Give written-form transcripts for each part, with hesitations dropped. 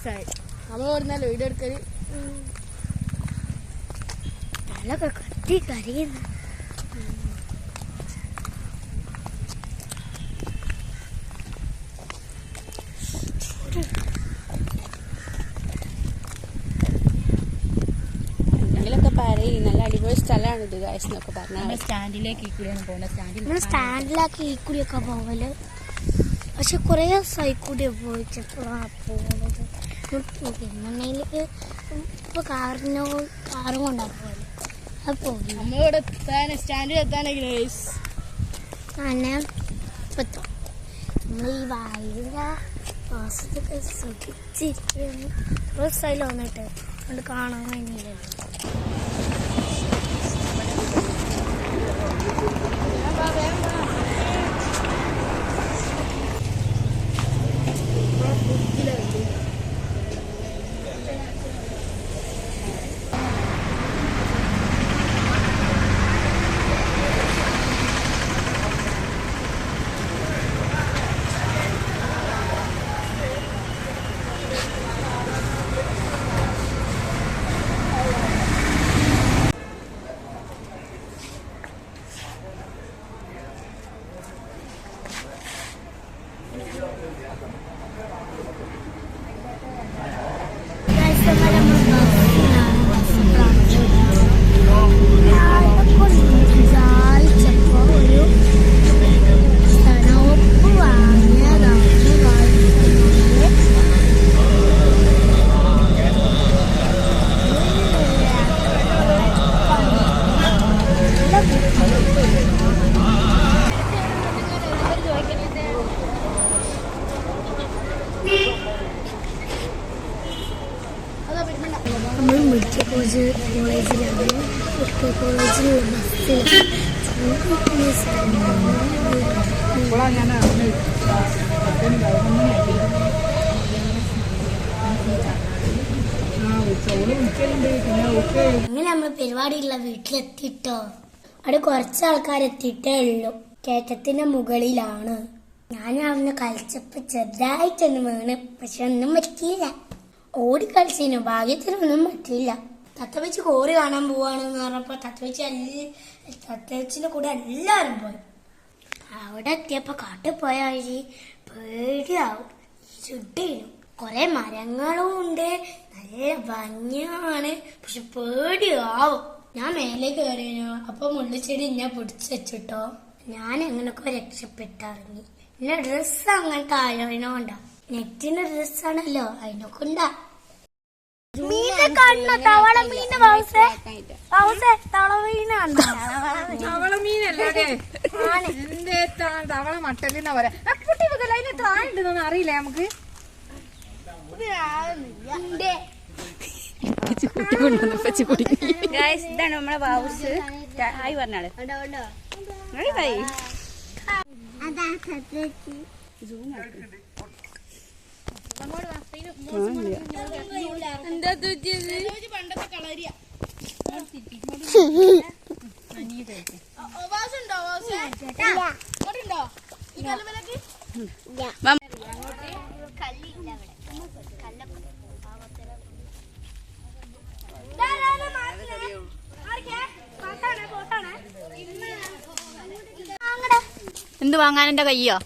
ദിവസമായി നമ്മൾ ഓടുന്നല്ലോ വീഡിയോ എടുക്കല്. തലൊക്കെ കത്തി കരയുന്നു. എന്തെങ്കിലുമൊക്കെ പറയും. നല്ല അടിപൊളി സ്ഥലമാണ് ഇത് ഗൈസ് എന്നൊക്കെ പറഞ്ഞാൽ. സ്റ്റാൻഡിലേക്ക് ഈക്കൂടിയാണ് പോകുന്നത്. സ്റ്റാൻഡിലാക്കി ഈക്കൂടിയൊക്കെ പോവല്. പക്ഷെ കുറേ സൈക്കൂടി പോയിച്ചപ്പോൾ പോകുന്നത് പിന്നെണ്ടെങ്കിൽ ഇപ്പൊ കാറും കൊണ്ടാ പോലെ അത് പോകും. നമ്മളിവിടെ സ്റ്റാൻഡിൽ എത്താനെങ്കിൽ അങ്ങനെ എത്തും. നമ്മൾ ഈ വായുവിൻ്റെ മാസത്തൊക്കെ സുഖിച്ചിരിക്കുകയാണ്. കുറേ സ്ഥലം വന്നിട്ട് അതുകൊണ്ട് കാണാൻ കഴിഞ്ഞില്ലല്ലോ. നമ്മൾ മെഡിക്കൽ കോളേജിലാണ്. മെഡിക്കൽ കോളേജിലുള്ള അങ്ങനെ നമ്മൾ പരിപാടിയുള്ള വീട്ടിലെത്തിട്ടോ. അവിടെ കുറച്ച് ആൾക്കാരെത്തിയിട്ടേ ഉള്ളൂ. കയറ്റത്തിന്റെ മുകളിലാണ്. ഞാൻ അവിടുന്ന് കളിച്ചപ്പോ ചെറുതായിട്ടൊന്നും വീണ്. പക്ഷെ ഒന്നും പറ്റിയില്ല. ഓടി കളിച്ചിരുന്നു. ഭാഗ്യത്തിനൊന്നും പറ്റിയില്ല. തത്തവെച്ച് കോറി കാണാൻ പോവാണെന്ന് പറഞ്ഞപ്പോ തത്തവെച്ചിന്റെ കൂടെ എല്ലാവരും പോയി. അവിടെ എത്തിയപ്പോ കാട്ടിൽ പോയ വഴി പേടിയാവും. ചുട്ടിനും കുറെ മരങ്ങളും ഉണ്ട്. നല്ല ഭംഗിയാണ്. പക്ഷെ പേടിയാവും. ഞാൻ മേലെ കയറിയോ. അപ്പൊ മുള്ളിച്ചെടി ഞാൻ പിടിച്ചു വെച്ചിട്ടോ. ഞാൻ എങ്ങനൊക്കെ രക്ഷപ്പെട്ടിറങ്ങി. പിന്നെ ഡ്രസ്സ് അങ്ങനത്തെ ആയോണ്ടോ. നെറ്റിന്റെ ഡ്രസ്സാണല്ലോ അതിനൊക്കെ ഉണ്ടാ. മീനെ കാണുന്ന തവള മീന് തവള മട്ടലിന്നാ പറയാ. കുട്ടി മുതൽ അതിന് താഴുണ്ടെന്നൊന്നും അറിയില്ല നമുക്ക്. ഇതാണ് നമ്മളെ ഹൗസ്. ഹായ് പറഞ്ഞാള്. പണ്ടത്തെ കളരിയ എന്ത് വാങ്ങാൻ എന്റെ കയ്യോ?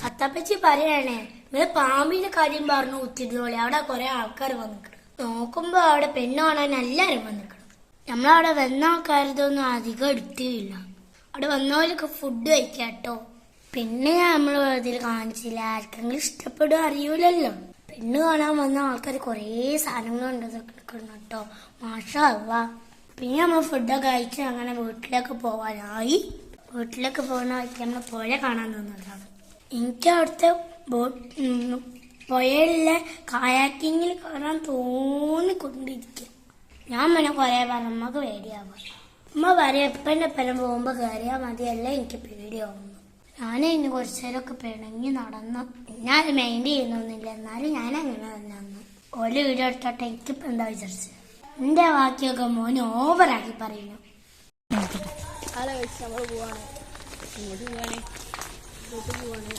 അത്തപ്പച്ചി പറയണേ നിങ്ങള് പാമ്പിന്റെ കാര്യം പറഞ്ഞു കുത്തിരുന്നോളി. അവിടെ കൊറേ ആൾക്കാർ വന്നിക്കണം. നോക്കുമ്പോ അവിടെ പെണ്ണ് കാണാൻ എല്ലാരും വന്നിക്കണം. നമ്മളവിടെ വന്ന ആൾക്കാരതൊന്നും അധികം എടുത്തില്ല. അവിടെ വന്നവരൊക്കെ ഫുഡ് കഴിക്കാട്ടോ. പിന്നെ നമ്മൾ ഇതിൽ കാണിച്ചില്ല. ആർക്കെങ്കിലും ഇഷ്ടപ്പെടുക അറിയൂലല്ലോ. പെണ്ണ് കാണാൻ വന്ന ആൾക്കാർ കൊറേ സാധനങ്ങളുണ്ട് കേട്ടോ. മാഷാ അള്ളാ. പിന്നെ നമ്മൾ ഫുഡൊക്കെ കഴിച്ച് അങ്ങനെ വീട്ടിലേക്ക് പോവാനായി. വീട്ടിലേക്ക് പോകുന്ന വഴിക്ക് നമ്മൾ പുഴ കാണാൻ തോന്നുന്നതാണ്. എനിക്ക് അവിടുത്തെ പുഴയിലെ കായാക്കിങ്ങിൽ കാണാൻ തോന്നിക്കൊണ്ടിരിക്കുക. ഞാൻ പിന്നെ കുറെ പറഞ്ഞമ്മക്ക് പേടിയാവാം. അമ്മ പറയാം എപ്പൻ്റെ പരം പോകുമ്പോ കയറിയാൽ മതിയല്ല എനിക്ക് പേടിയാവുന്നു. ഞാൻ ഇനി കുറച്ചു നേരമൊക്കെ പിണങ്ങി നടന്നു. ഞാൻ അത് മൈൻഡ് ചെയ്യുന്നൊന്നുമില്ല. എന്നാലും ഞാൻ അങ്ങനെ തന്നെ ഓല് വീഡിയോ എടുത്തോട്ടെ. എനിക്കിപ്പോ എന്താ വിചാരിച്ചത് എന്റെ വാക്കിയൊക്കെ മോന് ഓവറാക്കി പറയുന്നു. നമ്മള് പോവാണ്. ഇങ്ങോട്ട് പോവാണേ, ഇങ്ങോട്ട് പോവാണ്.